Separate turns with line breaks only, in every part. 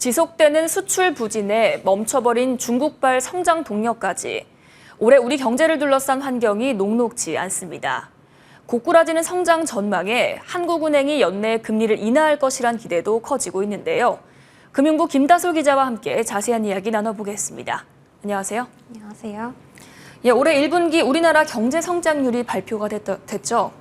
지속되는 수출 부진에 멈춰버린 중국발 성장 동력까지 올해 우리 경제를 둘러싼 환경이 녹록지 않습니다. 고꾸라지는 성장 전망에 한국은행이 연내 금리를 인하할 것이란 기대도 커지고 있는데요. 금융부 김다솔 기자와 함께 자세한 이야기 나눠보겠습니다. 안녕하세요.
안녕하세요.
올해 1분기 우리나라 경제 성장률이 발표가 됐죠?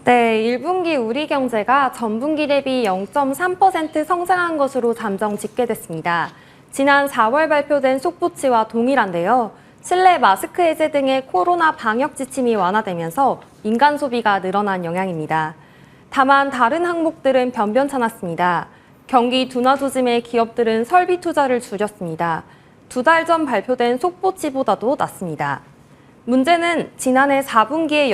네, 1분기 우리 경제가 전분기 대비 0.3% 성장한 것으로 잠정 집계됐습니다. 지난 4월 발표된 속보치와 동일한데요. 실내 마스크 해제 등의 코로나 방역 지침이 완화되면서 민간 소비가 늘어난 영향입니다. 다만 다른 항목들은 변변찮았습니다. 경기 둔화 조짐의 기업들은 설비 투자를 줄였습니다. 2달 전 발표된 속보치보다도 낮습니다. 문제는 지난해 4분기의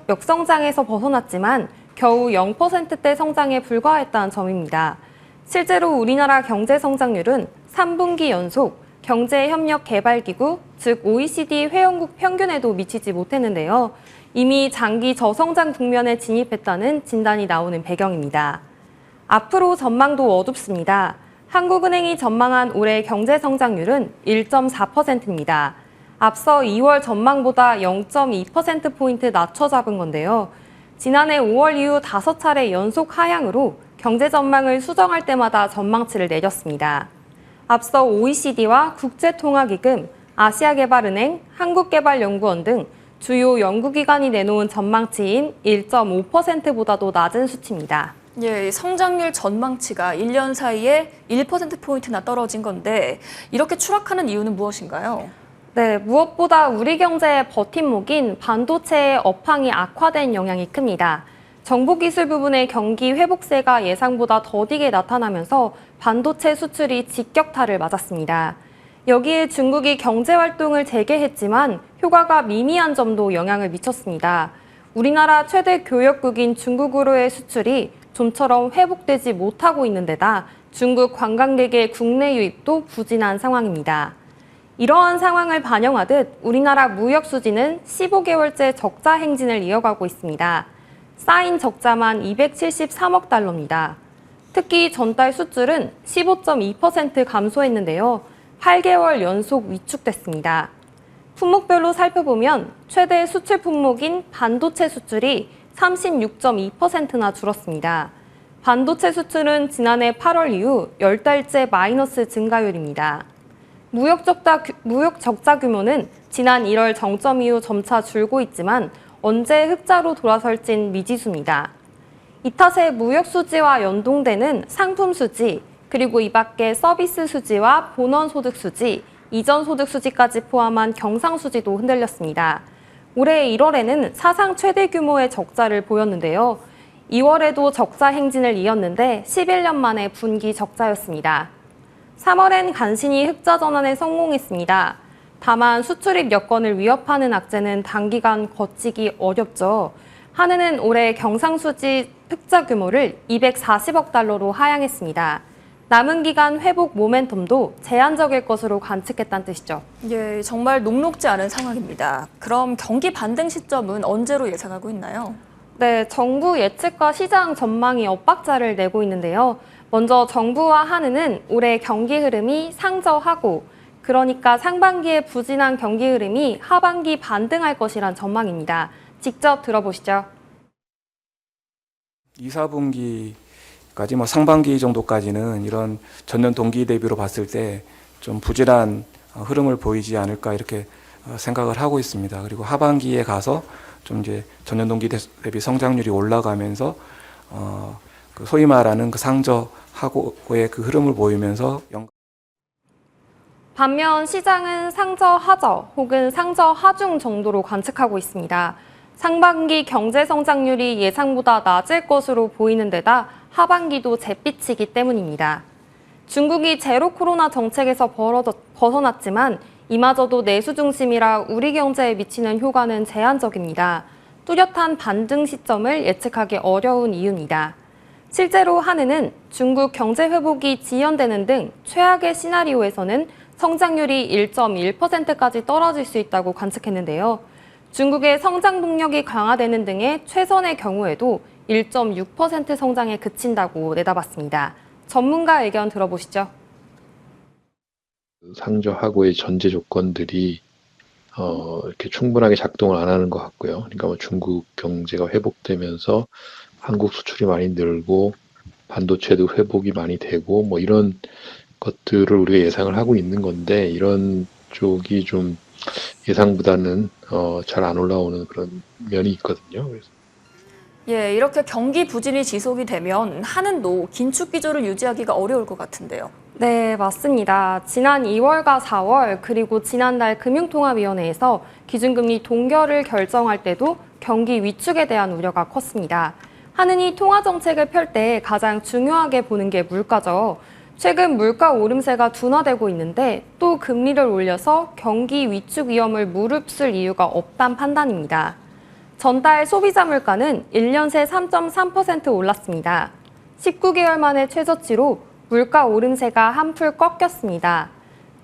역성장에서 벗어났지만 겨우 0%대 성장에 불과했다는 점입니다. 실제로 우리나라 경제 성장률은 3분기 연속 경제협력개발기구, 즉 OECD 회원국 평균에도 미치지 못했는데요. 이미 장기 저성장 국면에 진입했다는 진단이 나오는 배경입니다. 앞으로 전망도 어둡습니다. 한국은행이 전망한 올해 경제 성장률은 1.4%입니다. 앞서 2월 전망보다 0.2%포인트 낮춰 잡은 건데요. 지난해 5월 이후 5차례 연속 하향으로 경제 전망을 수정할 때마다 전망치를 내렸습니다. 앞서 OECD와 국제통화기금, 아시아개발은행, 한국개발연구원 등 주요 연구기관이 내놓은 전망치인 1.5%보다도 낮은 수치입니다.
성장률 전망치가 1년 사이에 1%포인트나 떨어진 건데 이렇게 추락하는 이유는 무엇인가요?
네, 무엇보다 우리 경제의 버팀목인 반도체의 업황이 악화된 영향이 큽니다. 정보기술 부분의 경기 회복세가 예상보다 더디게 나타나면서 반도체 수출이 직격탄을 맞았습니다. 여기에 중국이 경제활동을 재개했지만 효과가 미미한 점도 영향을 미쳤습니다. 우리나라 최대 교역국인 중국으로의 수출이 좀처럼 회복되지 못하고 있는 데다 중국 관광객의 국내 유입도 부진한 상황입니다. 이러한 상황을 반영하듯 우리나라 무역 수지는 15개월째 적자 행진을 이어가고 있습니다. 쌓인 적자만 273억 달러입니다. 특히 전달 수출은 15.2% 감소했는데요. 8개월 연속 위축됐습니다. 품목별로 살펴보면 최대 수출 품목인 반도체 수출이 36.2%나 줄었습니다. 반도체 수출은 지난해 8월 이후 10달째 마이너스 증가율입니다. 무역 적자 규모는 지난 1월 정점 이후 점차 줄고 있지만 언제 흑자로 돌아설진 미지수입니다. 이 탓에 무역 수지와 연동되는 상품 수지, 그리고 이 밖에 서비스 수지와 본원 소득 수지, 이전 소득 수지까지 포함한 경상 수지도 흔들렸습니다. 올해 1월에는 사상 최대 규모의 적자를 보였는데요. 2월에도 적자 행진을 이었는데 11년 만에 분기 적자였습니다. 3월엔 간신히 흑자 전환에 성공했습니다. 다만 수출입 여건을 위협하는 악재는 단기간 걷히기 어렵죠. 한은은 올해 경상수지 흑자 규모를 240억 달러로 하향했습니다. 남은 기간 회복 모멘텀도 제한적일 것으로 관측했다는 뜻이죠.
정말 녹록지 않은 상황입니다. 그럼 경기 반등 시점은 언제로 예상하고 있나요?
네, 정부 예측과 시장 전망이 엇박자를 내고 있는데요. 먼저 정부와 한은은 올해 경기 흐름이 상저하고, 그러니까 상반기에 부진한 경기 흐름이 하반기 반등할 것이란 전망입니다. 직접 들어보시죠.
2, 4분기까지 상반기 정도까지는 이런 전년 동기 대비로 봤을 때 좀 부진한 흐름을 보이지 않을까 이렇게 생각을 하고 있습니다. 그리고 하반기에 가서 좀 이제 전년 동기 대비 성장률이 올라가면서 그 소위 말하는 그 상저하고의 그 흐름을 보이면서
반면 시장은 상저하저 혹은 상저하중 정도로 관측하고 있습니다. 상반기 경제 성장률이 예상보다 낮을 것으로 보이는 데다 하반기도 잿빛이기 때문입니다. 중국이 제로 코로나 정책에서 벗어났지만 이마저도 내수 중심이라 우리 경제에 미치는 효과는 제한적입니다. 뚜렷한 반등 시점을 예측하기 어려운 이유입니다. 실제로 한은은 중국 경제 회복이 지연되는 등 최악의 시나리오에서는 성장률이 1.1%까지 떨어질 수 있다고 관측했는데요. 중국의 성장 동력이 강화되는 등의 최선의 경우에도 1.6% 성장에 그친다고 내다봤습니다. 전문가 의견 들어보시죠.
상저하고의 전제 조건들이 이렇게 충분하게 작동을 안 하는 것 같고요. 그러니까 뭐 중국 경제가 회복되면서 한국 수출이 많이 늘고 반도체도 회복이 많이 되고 뭐 이런 것들을 우리가 예상을 하고 있는 건데 이런 쪽이 좀 예상보다는 잘 안 올라오는 그런 면이 있거든요. 그래서
예, 이렇게 경기 부진이 지속이 되면 한은도 긴축 기조를 유지하기가 어려울 것 같은데요.
네, 맞습니다. 지난 2월과 4월 그리고 지난달 금융통화위원회에서 기준금리 동결을 결정할 때도 경기 위축에 대한 우려가 컸습니다. 한은이 통화정책을 펼 때 가장 중요하게 보는 게 물가죠. 최근 물가 오름세가 둔화되고 있는데 또 금리를 올려서 경기 위축 위험을 무릅쓸 이유가 없단 판단입니다. 전달 소비자 물가는 1년 새 3.3% 올랐습니다. 19개월 만에 최저치로 물가 오름세가 한풀 꺾였습니다.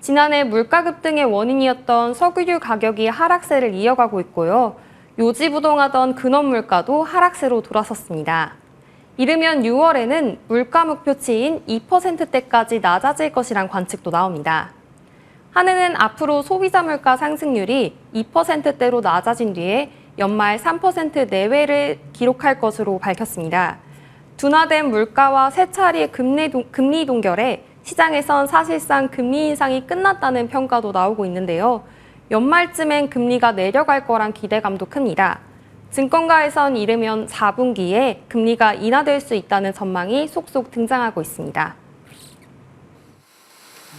지난해 물가 급등의 원인이었던 석유류 가격이 하락세를 이어가고 있고요. 요지부동하던 근원 물가도 하락세로 돌아섰습니다. 이르면 6월에는 물가 목표치인 2%대까지 낮아질 것이란 관측도 나옵니다. 한은은 앞으로 소비자 물가 상승률이 2%대로 낮아진 뒤에 연말 3% 내외를 기록할 것으로 밝혔습니다. 둔화된 물가와 세 차례 금리 동결에 시장에선 사실상 금리 인상이 끝났다는 평가도 나오고 있는데요. 연말쯤엔 금리가 내려갈 거란 기대감도 큽니다. 증권가에선 이르면 4분기에 금리가 인하될 수 있다는 전망이 속속 등장하고 있습니다.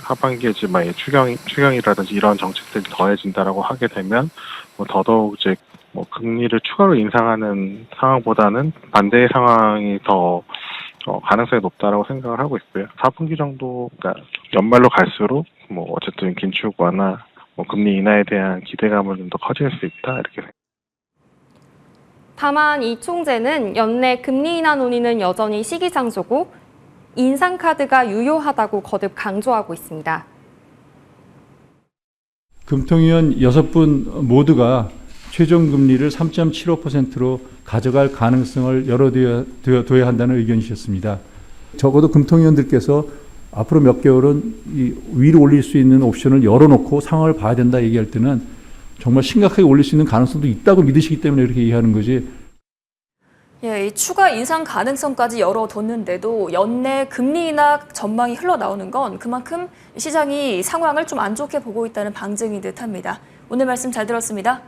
하반기에 이제 만약 추경이라든지 이런 정책들이 더해진다라고 하게 되면 더더욱 이제 금리를 추가로 인상하는 상황보다는 반대의 상황이 더 가능성이 높다라고 생각을 하고 있고요. 4분기 정도, 그러니까 연말로 갈수록 어쨌든 긴축 완화, 금리 인하에 대한 기대감은 좀 더 커질 수 있다 이렇게 생각합니다.
다만 이 총재는 연내 금리 인하 논의는 여전히 시기상조고 인상카드가 유효하다고 거듭 강조하고 있습니다.
금통위원 6분 모두가 최종 금리를 3.75%로 가져갈 가능성을 열어둬야 한다는 의견이셨습니다. 적어도 금통위원들께서 앞으로 몇 개월은 위로 올릴 수 있는 옵션을 열어놓고 상황을 봐야 된다 얘기할 때는 정말 심각하게 올릴 수 있는 가능성도 있다고 믿으시기 때문에 이렇게 얘기하는 거지.
예, 이 추가 인상 가능성까지 열어뒀는데도 연내 금리 인하 전망이 흘러나오는 건 그만큼 시장이 상황을 좀 안 좋게 보고 있다는 방증인 듯합니다. 오늘 말씀 잘 들었습니다.